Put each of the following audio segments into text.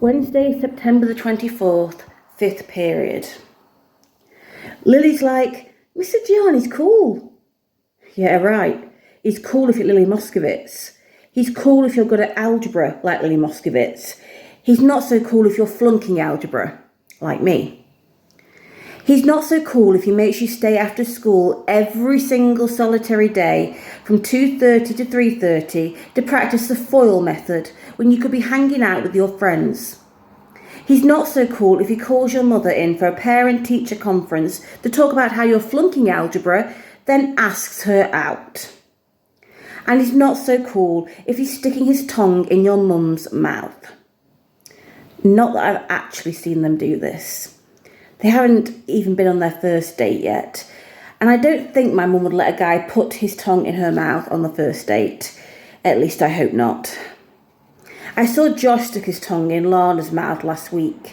Wednesday, September the 24th, 5th period. Lily's like, Mr. Gianni's cool. Yeah, right. He's cool if you're Lily Moscovitz. He's cool if you're good at algebra, like Lily Moscovitz. He's not so cool if you're flunking algebra, like me. He's not so cool if he makes you stay after school every single solitary day from 2:30 to 3:30 to practice the foil method when you could be hanging out with your friends. He's not so cool if he calls your mother in for a parent-teacher conference to talk about how you're flunking algebra, then asks her out. And he's not so cool if he's sticking his tongue in your mum's mouth. Not that I've actually seen them do this. They haven't even been on their first date yet. And I don't think my mum would let a guy put his tongue in her mouth on the first date. At least I hope not. I saw Josh stick his tongue in Lana's mouth last week.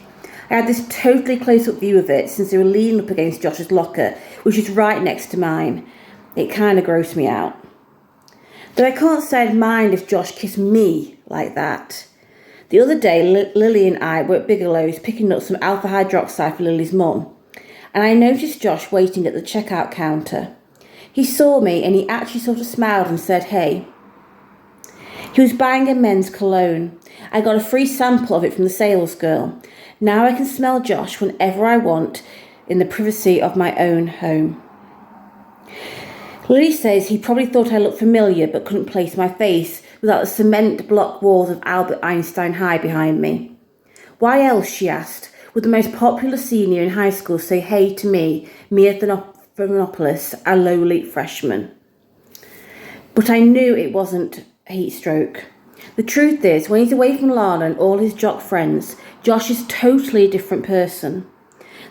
I had this totally close-up view of it since they were leaning up against Josh's locker, which is right next to mine. It kind of grossed me out. Though I can't say I'd mind if Josh kissed me like that. The other day, Lily and I were at Bigelow's picking up some alpha hydroxide for Lily's mum, and I noticed Josh waiting at the checkout counter. He saw me and he actually sort of smiled and said, hey. He was buying a men's cologne. I got a free sample of it from the sales girl. Now I can smell Josh whenever I want in the privacy of my own home. Lily says he probably thought I looked familiar but couldn't place my face without the cement block walls of Albert Einstein High behind me. Why else, she asked, would the most popular senior in high school say hey to me, Mia Thanopoulos, a lowly freshman? But I knew it wasn't a heat stroke. The truth is, when he's away from Lana and all his jock friends, Josh is totally a different person.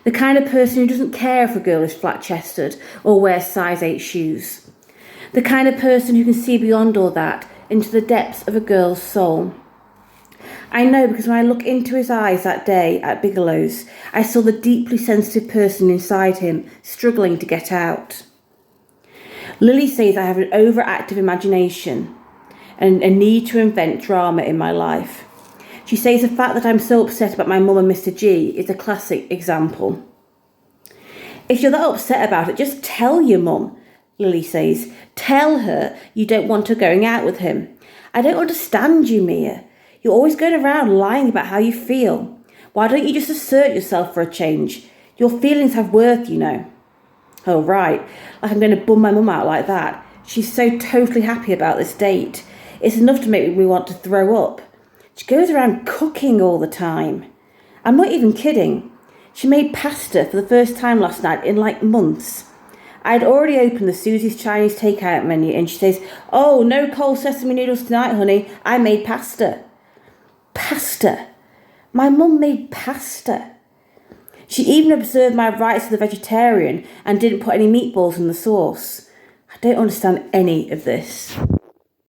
The kind of person who doesn't care if a girl is flat-chested or wears size 8 shoes. The kind of person who can see beyond all that into the depths of a girl's soul. I know because when I looked into his eyes that day at Bigelow's, I saw the deeply sensitive person inside him struggling to get out. Lily says I have an overactive imagination and a need to invent drama in my life. She says the fact that I'm so upset about my mum and Mr. G is a classic example. If you're that upset about it, just tell your mum, Lily says. Tell her you don't want her going out with him. I don't understand you, Mia. You're always going around lying about how you feel. Why don't you just assert yourself for a change? Your feelings have worth, you know. Oh, right. Like I'm going to bum my mum out like that. She's so totally happy about this date. It's enough to make me want to throw up. She goes around cooking all the time. I'm not even kidding. She made pasta for the first time last night in like months. I'd already opened the Susie's Chinese takeout menu and she says, oh, no cold sesame noodles tonight, honey. I made pasta. Pasta. My mum made pasta. She even observed my rights as a vegetarian and didn't put any meatballs in the sauce. I don't understand any of this.